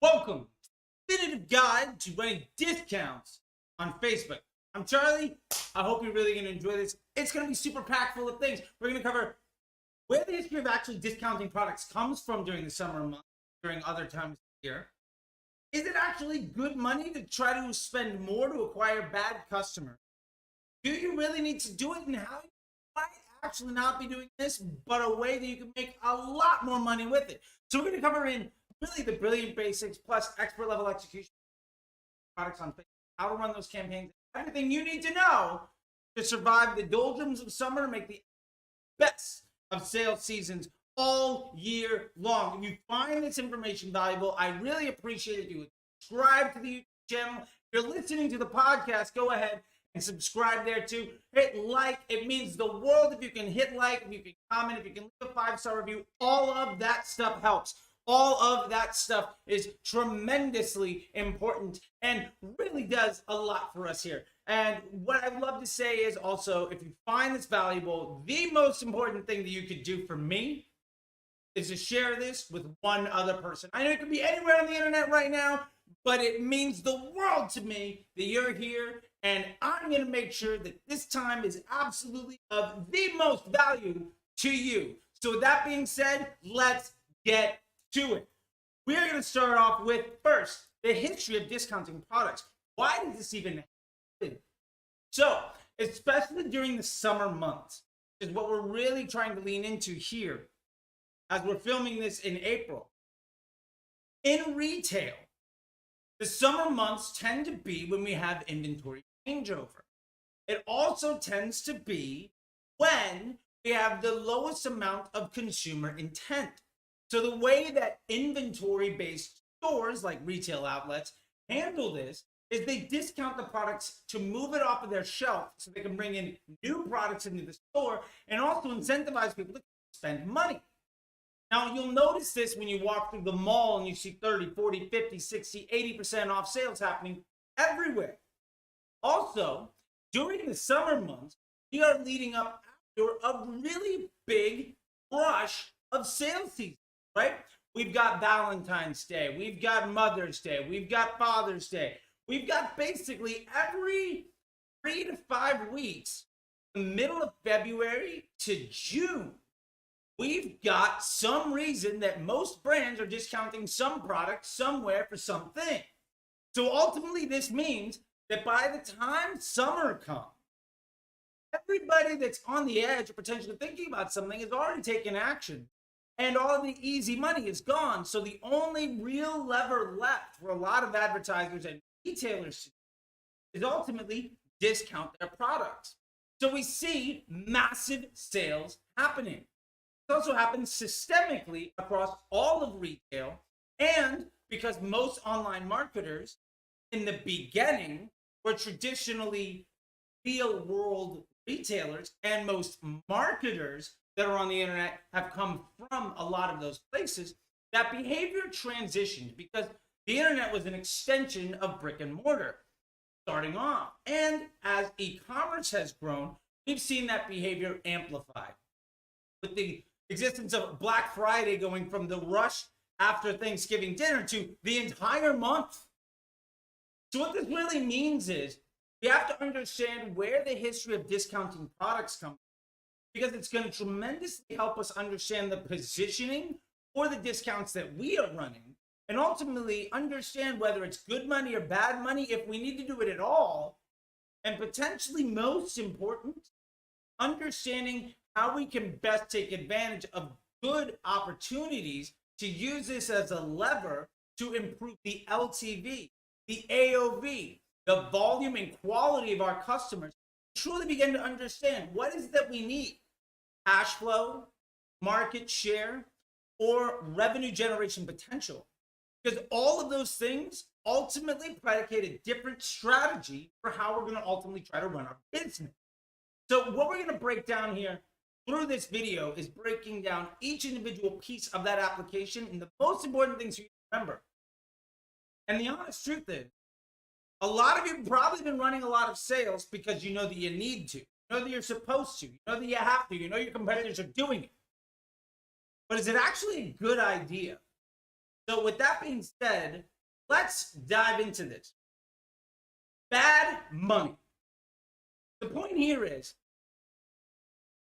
Welcome to the definitive guide to running discounts on Facebook. I'm Charlie. I hope you're really going to enjoy this. It's going to be super packed full of things. We're going to cover where the history of actually discounting products comes from during the summer months, during other times of the year. Is it actually good money to try to spend more to acquire bad customers? Do you really need to do it, and how you might actually not be doing this, but a way that you can make a lot more money with it? So we're going to cover in really the brilliant basics plus expert level execution products on Facebook, how to run those campaigns, everything you need to know to survive the doldrums of summer and make the best of sales seasons all year long. If you find this information valuable, I really appreciate it. You would subscribe to the YouTube channel. If you're listening to the podcast, go ahead and subscribe there too. Hit like. It means the world if you can hit like, if you can comment, if you can leave a 5-star review. All of that stuff helps. All of that stuff is tremendously important and really does a lot for us here. And what I'd love to say is also, if you find this valuable, the most important thing that you could do for me is to share this with one other person. I know it could be anywhere on the internet right now, but it means the world to me that you're here, and I'm going to make sure that this time is absolutely of the most value to you. So with that being said, let's get to it. We're going to start off with, first, the history of discounting products. Why does this even happen? So, especially during the summer months, is what we're really trying to lean into here as we're filming this in April. In retail, the summer months tend to be when we have inventory changeover. It also tends to be when we have the lowest amount of consumer intent. So the way that inventory-based stores like retail outlets handle this is they discount the products to move it off of their shelf so they can bring in new products into the store and also incentivize people to spend money. Now, you'll notice this when you walk through the mall and you see 30, 40, 50, 60, 80% off sales happening everywhere. Also, during the summer months, we are leading up after a really big rush of sales season. Right? We've got Valentine's Day, we've got Mother's Day, we've got Father's Day. We've got basically every 3 to 5 weeks, the middle of February to June, we've got some reason that most brands are discounting some product somewhere for something. So ultimately, this means that by the time summer comes, everybody that's on the edge or potentially thinking about something has already taken action. And all the easy money is gone. So the only real lever left for a lot of advertisers and retailers is ultimately discount their products. So we see massive sales happening. It also happens systemically across all of retail. And because most online marketers in the beginning were traditionally real world retailers, and most marketers that are on the internet have come from a lot of those places, that behavior transitioned because the internet was an extension of brick and mortar starting off. And as e-commerce has grown, we've seen that behavior amplified. With the existence of Black Friday going from the rush after Thanksgiving dinner to the entire month. So what this really means is we have to understand where the history of discounting products comes from, because it's going to tremendously help us understand the positioning or the discounts that we are running, and ultimately understand whether it's good money or bad money, if we need to do it at all, and potentially most important, understanding how we can best take advantage of good opportunities to use this as a lever to improve the LTV, the AOV, the volume and quality of our customers. Truly begin to understand what is it that we need: cash flow, market share, or revenue generation potential. Because all of those things ultimately predicate a different strategy for how we're going to ultimately try to run our business. So what we're going to break down here through this video is breaking down each individual piece of that application and the most important things you remember. And the honest truth is, a lot of you have probably been running a lot of sales because you know that you need to. You know that you're supposed to. You know that you have to. You know your competitors are doing it. But is it actually a good idea So with that being said, let's dive into this. Bad money. The point here is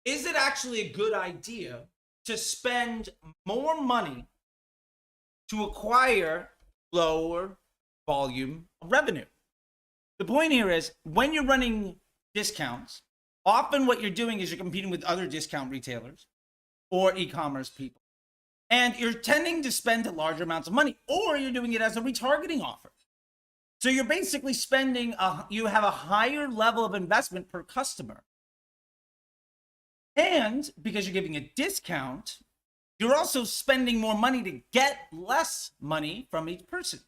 it actually a good idea to spend more money to acquire lower volume of revenue? The point here is when you're running discounts, often what you're doing is you're competing with other discount retailers or e-commerce people. And you're tending to spend larger amounts of money, or you're doing it as a retargeting offer. So you're basically spending, you have a higher level of investment per customer. And because you're giving a discount, you're also spending more money to get less money from each person.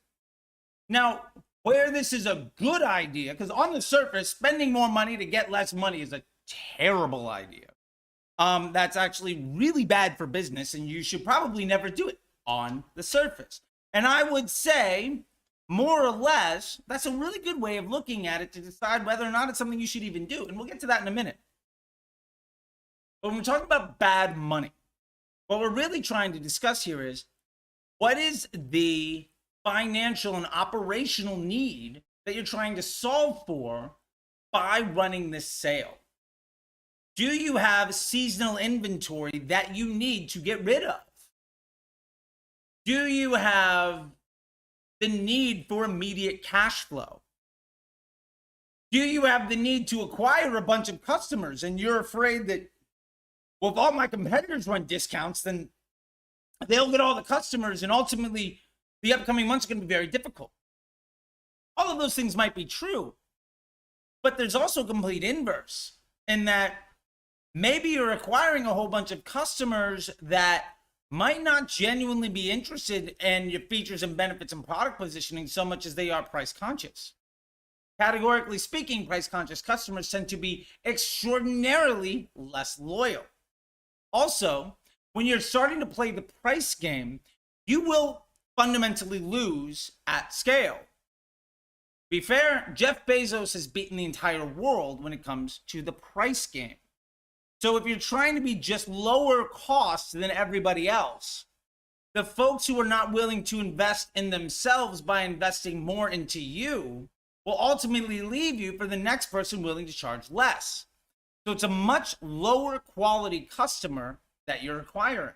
Now, where this is a good idea, because on the surface, spending more money to get less money is a terrible idea. That's actually really bad for business, and you should probably never do it on the surface. And I would say, more or less, that's a really good way of looking at it to decide whether or not it's something you should even do. And we'll get to that in a minute. But when we're talking about bad money, what we're really trying to discuss here is what is the financial and operational need that you're trying to solve for by running this sale? Do you have seasonal inventory that you need to get rid of? Do you have the need for immediate cash flow? Do you have the need to acquire a bunch of customers and you're afraid that, well, if all my competitors run discounts, then they'll get all the customers and ultimately the upcoming months are going to be very difficult? All of those things might be true, but there's also a complete inverse in that maybe you're acquiring a whole bunch of customers that might not genuinely be interested in your features and benefits and product positioning so much as they are price conscious. Categorically speaking, price conscious customers tend to be extraordinarily less loyal. Also, when you're starting to play the price game, you will fundamentally lose at scale. To be fair, Jeff Bezos has beaten the entire world when it comes to the price game. So if you're trying to be just lower cost than everybody else, the folks who are not willing to invest in themselves by investing more into you will ultimately leave you for the next person willing to charge less. So it's a much lower quality customer that you're acquiring.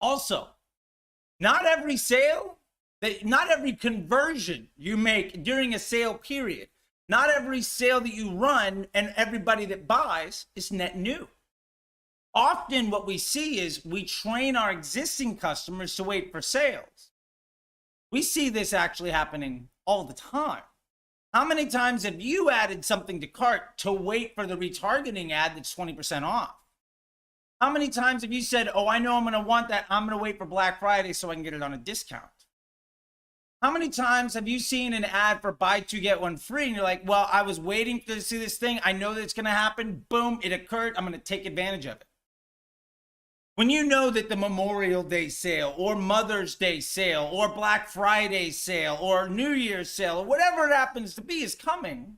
Also, not every sale, not every conversion you make during a sale period, not every sale that you run and everybody that buys is net new. Often what we see is we train our existing customers to wait for sales. We see this actually happening all the time. How many times have you added something to cart to wait for the retargeting ad that's 20% off? How many times have you said, oh, I know I'm going to want that. I'm going to wait for Black Friday so I can get it on a discount? How many times have you seen an ad for buy two, get one free? And you're like, well, I was waiting to see this thing. I know that it's going to happen. Boom, it occurred. I'm going to take advantage of it. When you know that the Memorial Day sale or Mother's Day sale or Black Friday sale or New Year's sale or whatever it happens to be is coming,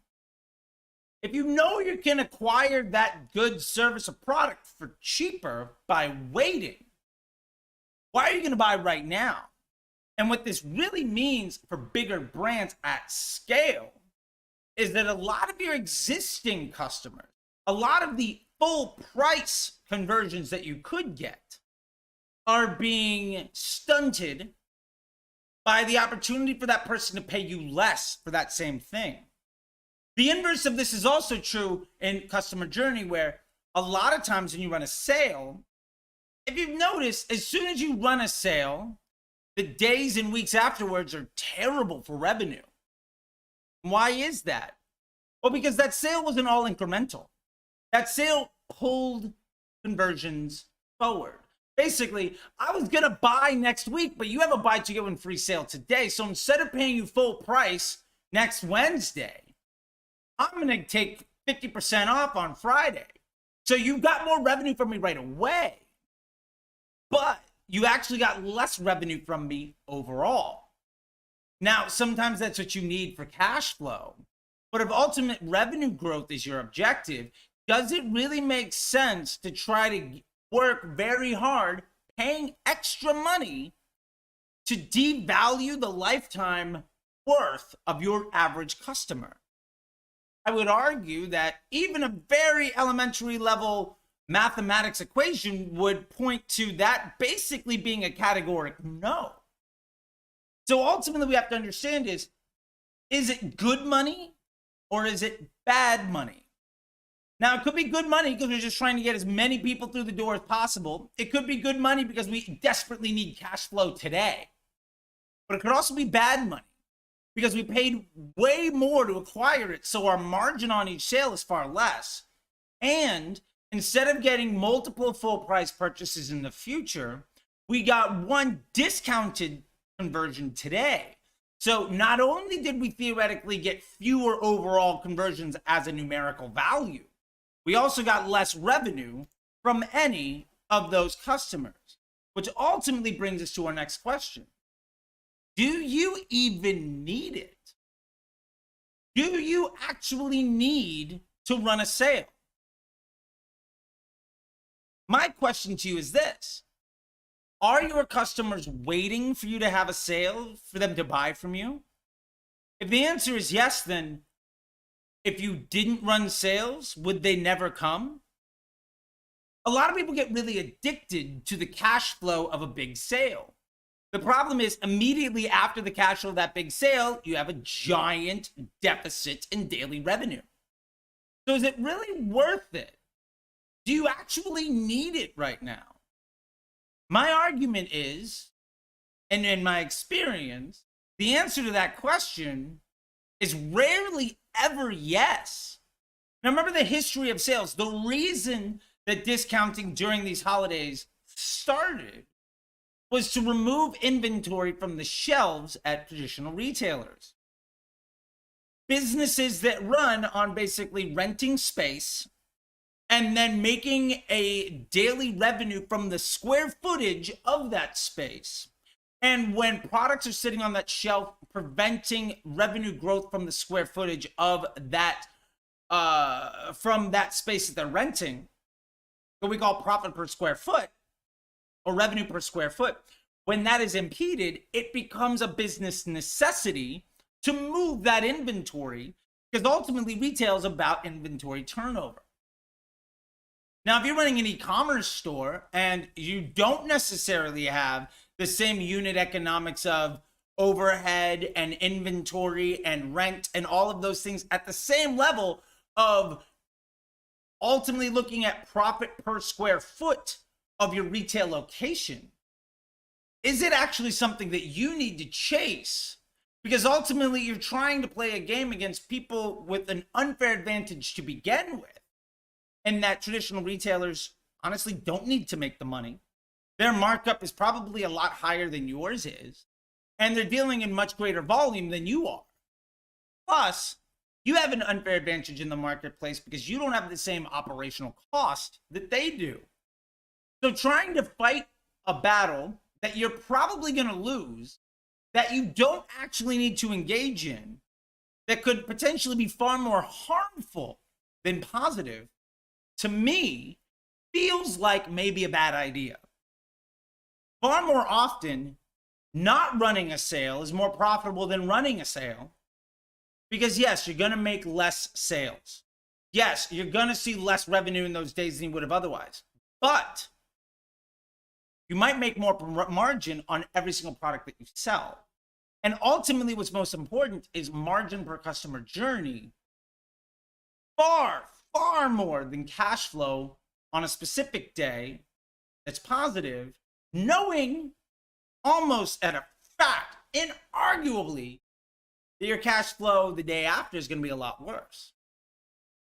if you know you can acquire that good service or product for cheaper by waiting, why are you going to buy right now? And what this really means for bigger brands at scale is that a lot of your existing customers, a lot of the full price conversions that you could get are being stunted by the opportunity for that person to pay you less for that same thing. The inverse of this is also true in customer journey, where a lot of times when you run a sale, if you've noticed, as soon as you run a sale, the days and weeks afterwards are terrible for revenue. Why is that? Well, because that sale wasn't all incremental. That sale pulled conversions forward. Basically, I was going to buy next week, but you have a buy to get one free sale today. So instead of paying you full price next Wednesday, I'm going to take 50% off on Friday. So you got more revenue from me right away, but you actually got less revenue from me overall. Now, sometimes that's what you need for cash flow, but if ultimate revenue growth is your objective, does it really make sense to try to work very hard, paying extra money to devalue the lifetime worth of your average customer. I would argue that even a very elementary level mathematics equation would point to that basically being a categoric no. So ultimately, we have to understand is it good money or is it bad money? Now, it could be good money because we're just trying to get as many people through the door as possible. It could be good money because we desperately need cash flow today. But it could also be bad money because we paid way more to acquire it, so our margin on each sale is far less. And instead of getting multiple full price purchases in the future, we got one discounted conversion today. So not only did we theoretically get fewer overall conversions as a numerical value, we also got less revenue from any of those customers, which ultimately brings us to our next question. Do you even need it? Do you actually need to run a sale? My question to you is this. Are your customers waiting for you to have a sale for them to buy from you? If the answer is yes, then if you didn't run sales, would they never come? A lot of people get really addicted to the cash flow of a big sale. The problem is immediately after the cash flow of that big sale, you have a giant deficit in daily revenue. So is it really worth it? Do you actually need it right now? My argument is, and in my experience, the answer to that question is rarely ever yes. Now remember the history of sales. The reason that discounting during these holidays started was to remove inventory from the shelves at traditional retailers. Businesses that run on basically renting space and then making a daily revenue from the square footage of that space. And when products are sitting on that shelf, preventing revenue growth from the square footage of that, from that space that they're renting, what we call profit per square foot or revenue per square foot. When that is impeded, it becomes a business necessity to move that inventory because ultimately retail is about inventory turnover. Now, if you're running an e-commerce store and you don't necessarily have the same unit economics of overhead and inventory and rent and all of those things at the same level of ultimately looking at profit per square foot of your retail location, is it actually something that you need to chase? Because ultimately you're trying to play a game against people with an unfair advantage to begin with. And that traditional retailers honestly don't need to make the money. Their markup is probably a lot higher than yours is. And they're dealing in much greater volume than you are. Plus, you have an unfair advantage in the marketplace because you don't have the same operational cost that they do. So trying to fight a battle that you're probably going to lose, that you don't actually need to engage in, that could potentially be far more harmful than positive, to me, feels like maybe a bad idea. Far more often, not running a sale is more profitable than running a sale because, yes, you're going to make less sales. Yes, you're going to see less revenue in those days than you would have otherwise. But you might make more margin on every single product that you sell. And ultimately, what's most important is margin per customer journey. Far more than cash flow on a specific day that's positive, knowing almost at a fact, inarguably, that your cash flow the day after is going to be a lot worse.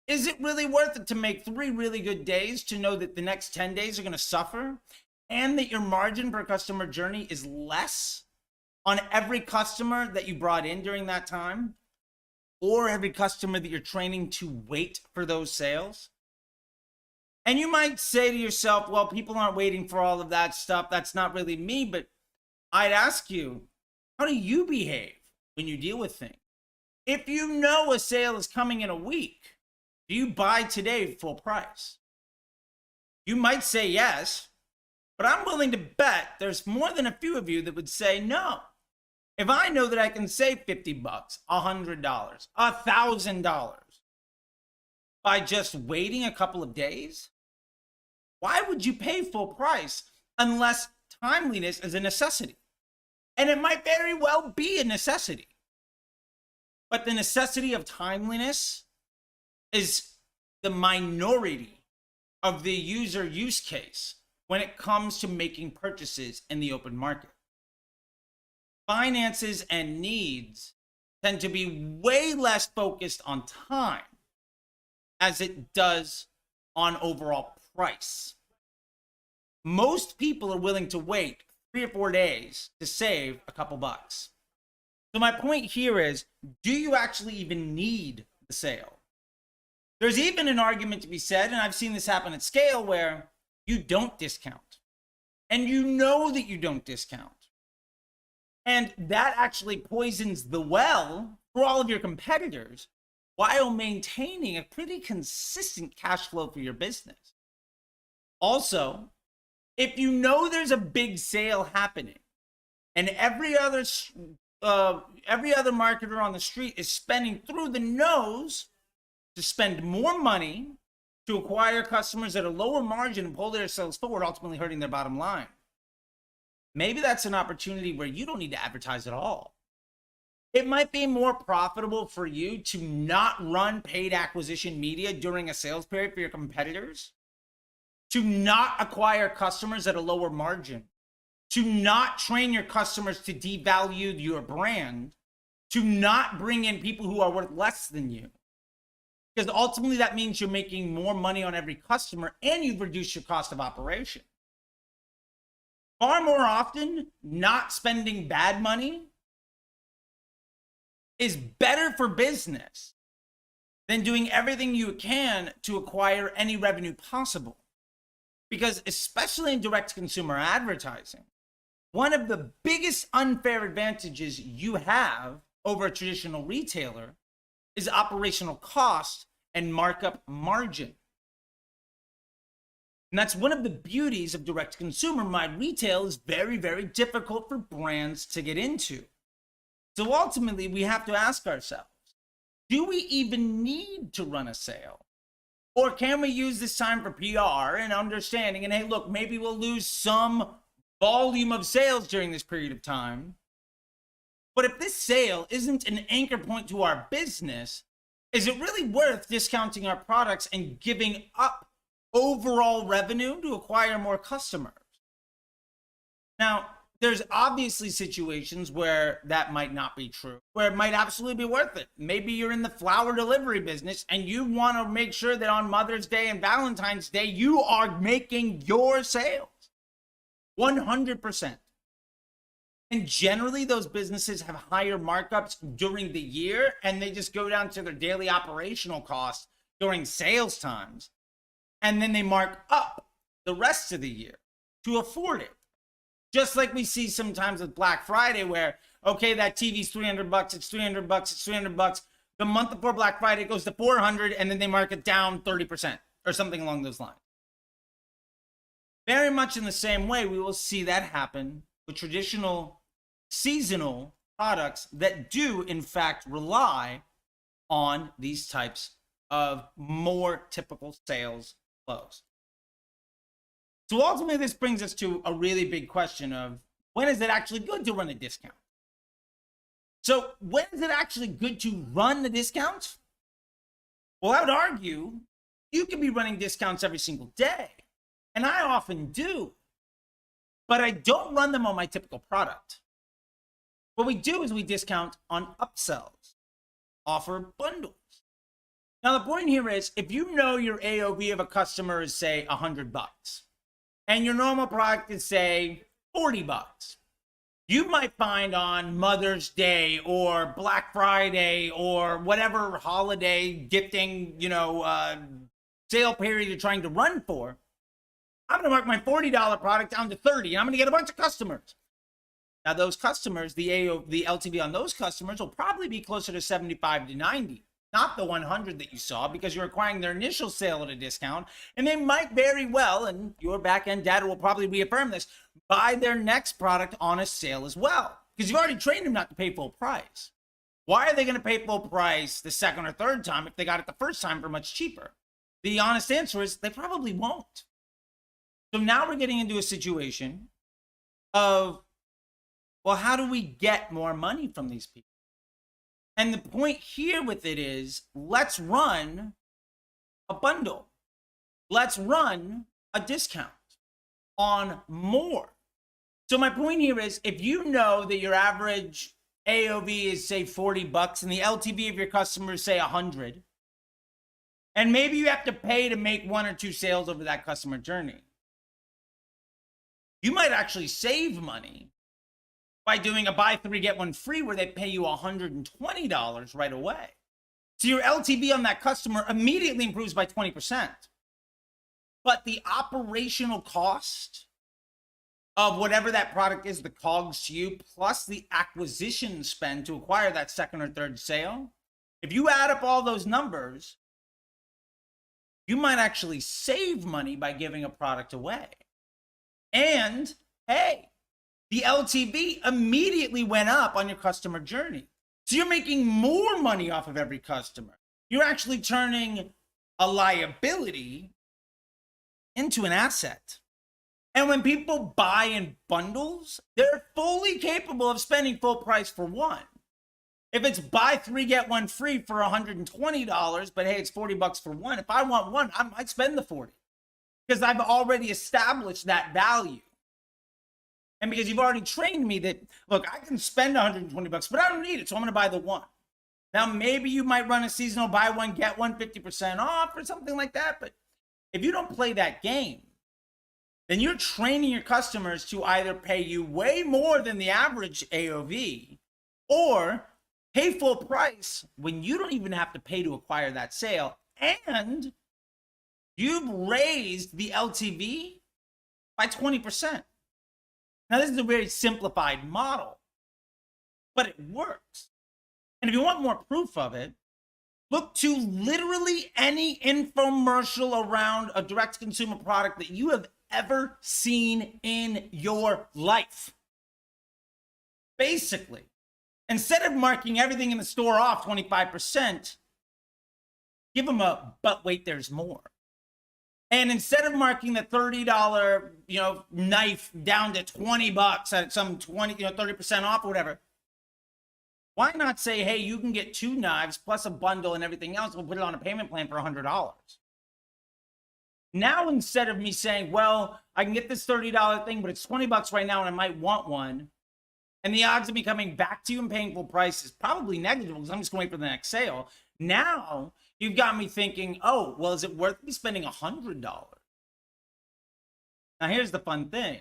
Is it really worth it to make 3 really good days to know that the next 10 days are going to suffer and that your margin per customer journey is less on every customer that you brought in during that time? Or every customer that you're training to wait for those sales? And you might say to yourself, well, people aren't waiting for all of that stuff. That's not really me. But I'd ask you, how do you behave when you deal with things? If you know a sale is coming in a week, do you buy today full price? You might say yes. But I'm willing to bet there's more than a few of you that would say no. If I know that I can save 50 bucks, $100, $1,000 by just waiting a couple of days, why would you pay full price unless timeliness is a necessity? And it might very well be a necessity. But the necessity of timeliness is the minority of the user use case when it comes to making purchases in the open market. Finances and needs tend to be way less focused on time as it does on overall price. Most people are willing to wait 3 or 4 days to save a couple bucks. So my point here is, do you actually even need the sale? There's even an argument to be said, and I've seen this happen at scale, where you don't discount. And you know that you don't discount. And that actually poisons the well for all of your competitors while maintaining a pretty consistent cash flow for your business. Also, if you know there's a big sale happening and every other marketer on the street is spending through the nose to spend more money to acquire customers at a lower margin and pull their sales forward, ultimately hurting their bottom line, maybe that's an opportunity where you don't need to advertise at all. It might be more profitable for you to not run paid acquisition media during a sales period for your competitors, to not acquire customers at a lower margin, to not train your customers to devalue your brand, to not bring in people who are worth less than you. Because ultimately that means you're making more money on every customer and you've reduced your cost of operation. Far more often, not spending bad money is better for business than doing everything you can to acquire any revenue possible. Because especially in direct consumer advertising, one of the biggest unfair advantages you have over a traditional retailer is operational cost and markup margin. And that's one of the beauties of direct to consumer. My retail is very, very difficult for brands to get into. So ultimately, we have to ask ourselves, do we even need to run a sale? Or can we use this time for PR and understanding? And hey, look, maybe we'll lose some volume of sales during this period of time. But if this sale isn't an anchor point to our business, is it really worth discounting our products and giving up overall revenue to acquire more customers? Now, there's obviously situations where that might not be true, where it might absolutely be worth it. Maybe you're in the flower delivery business and you want to make sure that on Mother's Day and Valentine's Day, you are making your sales 100%. And generally, those businesses have higher markups during the year, and they just go down to their daily operational costs during sales times. And then they mark up the rest of the year to afford it. Just like we see sometimes with Black Friday where, okay, that TV's $300, it's $300, it's $300. The month before Black Friday it goes to $400 and then they mark it down 30% or something along those lines. Very much in the same way, we will see that happen with traditional seasonal products that do in fact rely on these types of more typical sales flows. So ultimately, this brings us to a really big question of, when is it actually good to run a discount? So when is it actually good to run the discounts? Well, I would argue you could be running discounts every single day. And I often do. But I don't run them on my typical product. What we do is we discount on upsells, offer bundles. Now, the point here is, if you know your AOV of a customer is, say, $100, and your normal product is, say, $40, you might find on Mother's Day or Black Friday or whatever holiday gifting, sale period you're trying to run for, I'm going to mark my $40 product down to $30, and I'm going to get a bunch of customers. Now, those customers, the LTV on those customers will probably be closer to 75 to 90. not the 100 that you saw, because you're acquiring their initial sale at a discount, and they might very well, and your back-end data will probably reaffirm this, buy their next product on a sale as well, because you've already trained them not to pay full price. Why are they going to pay full price the second or third time if they got it the first time for much cheaper? The honest answer is they probably won't. So now we're getting into a situation of, well, how do we get more money from these people? And the point here with it is, let's run a bundle. Let's run a discount on more. So my point here is, if you know that your average AOV is, say, $40 and the LTV of your customers, say, 100, and maybe you have to pay to make 1 or 2 sales over that customer journey, you might actually save money by doing a buy 3, get 1 free, where they pay you $120 right away. So your LTV on that customer immediately improves by 20%. But the operational cost of whatever that product is, the COGS to you, plus the acquisition spend to acquire that second or third sale, if you add up all those numbers, you might actually save money by giving a product away. And hey, the LTV immediately went up on your customer journey. So you're making more money off of every customer. You're actually turning a liability into an asset. And when people buy in bundles, they're fully capable of spending full price for one. If it's buy 3, get 1 free for $120, but hey, it's $40 for one. If I want one, I might spend the 40, because I've already established that value. And because you've already trained me that, look, I can spend $120, but I don't need it, so I'm going to buy the one. Now, maybe you might run a seasonal buy one, get one, 50% off or something like that. But if you don't play that game, then you're training your customers to either pay you way more than the average AOV, or pay full price when you don't even have to pay to acquire that sale. And you've raised the LTV by 20%. Now, this is a very simplified model, but it works. And if you want more proof of it, look to literally any infomercial around a direct-to-consumer product that you have ever seen in your life. Basically, instead of marking everything in the store off 25%, give them a, but wait, there's more. And instead of marking the $30, knife down to $20 at some 30% off or whatever, why not say, hey, you can get 2 knives plus a bundle and everything else. We'll put it on a payment plan for $100. Now, instead of me saying, well, I can get this $30 thing, but it's $20 right now and I might want one, and the odds of me coming back to you and paying full price is probably negligible because I'm just going to wait for the next sale. Now, you've got me thinking, oh, well, is it worth me spending $100? Now, here's the fun thing.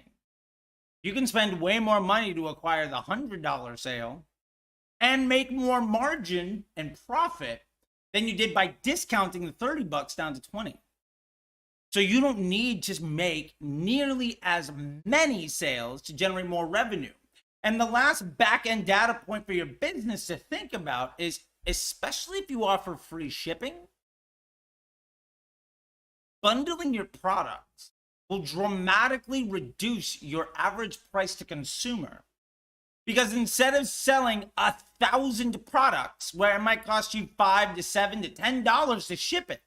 You can spend way more money to acquire the $100 sale and make more margin and profit than you did by discounting the $30 down to 20. So you don't need to make nearly as many sales to generate more revenue. And the last back-end data point for your business to think about is, especially if you offer free shipping, bundling your products will dramatically reduce your average price to consumer. Because instead of selling 1,000 products where it might cost you $5 to $7 to $10 to ship it,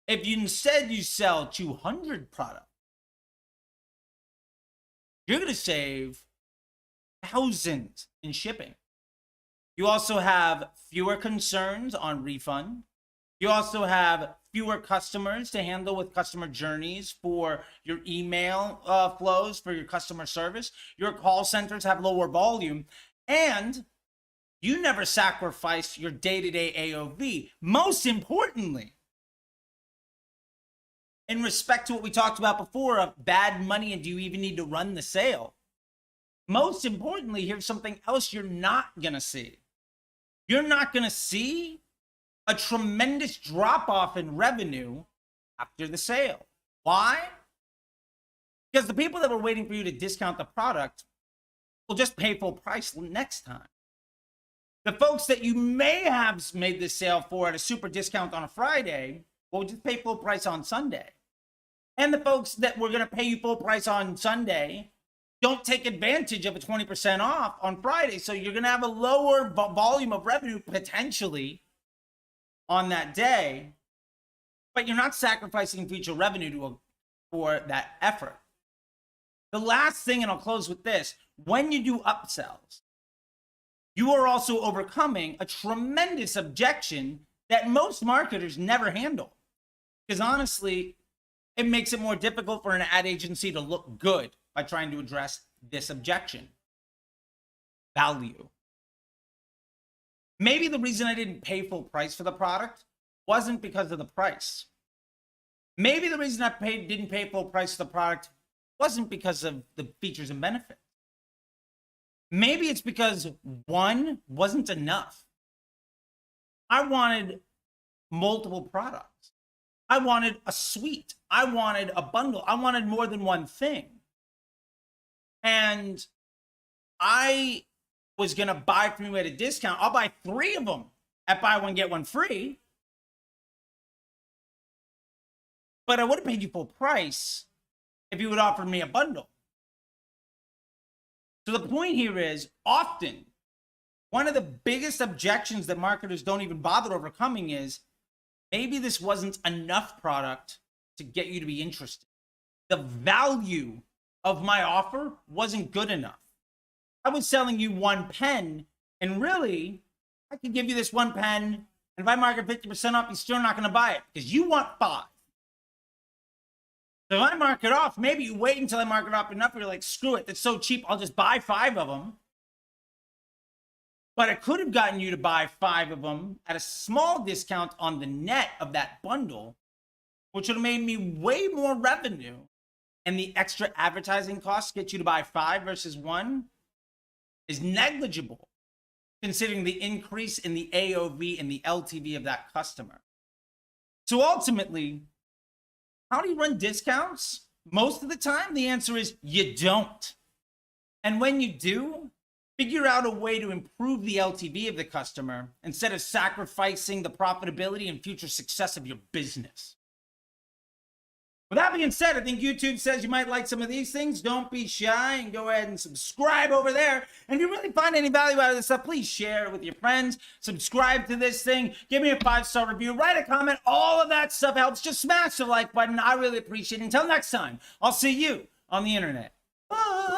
if you instead you sell 200 products, you're going to save thousands in shipping. You also have fewer concerns on refund. You also have fewer customers to handle with customer journeys for your email flows, for your customer service. Your call centers have lower volume, and you never sacrifice your day-to-day AOV. Most importantly, in respect to what we talked about before of bad money and do you even need to run the sale? Most importantly, here's something else you're not going to see. You're not going to see a tremendous drop-off in revenue after the sale. Why? Because the people that were waiting for you to discount the product will just pay full price next time. The folks that you may have made this sale for at a super discount on a Friday will just pay full price on Sunday. And the folks that were going to pay you full price on Sunday don't take advantage of a 20% off on Friday. So you're going to have a lower volume of revenue potentially on that day, but you're not sacrificing future revenue for that effort. The last thing, and I'll close with this, when you do upsells, you are also overcoming a tremendous objection that most marketers never handle. Because honestly, it makes it more difficult for an ad agency to look good by trying to address this objection. Value. Maybe the reason I didn't pay full price for the product wasn't because of the price. Maybe the reason I didn't pay full price for the product wasn't because of the features and benefits. Maybe it's because one wasn't enough. I wanted multiple products. I wanted a suite. I wanted a bundle. I wanted more than one thing. And I was going to buy from you at a discount. I'll buy 3 of them at buy one, get one free. But I would have paid you full price if you would offer me a bundle. So the point here is, often, one of the biggest objections that marketers don't even bother overcoming is, maybe this wasn't enough product to get you to be interested. The value of my offer wasn't good enough. I was selling you 1 pen, and really, I could give you this 1 pen, and if I market 50% off, you're still not going to buy it because you want 5. So if I mark it off, maybe you wait until I mark it off enough, you're like, screw it, it's so cheap, I'll just buy 5 of them. But I could have gotten you to buy 5 of them at a small discount on the net of that bundle, which would have made me way more revenue. And the extra advertising costs to get you to buy 5 versus 1 is negligible, considering the increase in the AOV and the LTV of that customer. So ultimately, how do you run discounts? Most of the time, the answer is you don't. And when you do, figure out a way to improve the LTV of the customer instead of sacrificing the profitability and future success of your business. With that being said, I think YouTube says you might like some of these things. Don't be shy and go ahead and subscribe over there. And if you really find any value out of this stuff, please share it with your friends. Subscribe to this thing. Give me a 5-star review. Write a comment. All of that stuff helps. Just smash the like button. I really appreciate it. Until next time, I'll see you on the internet. Bye.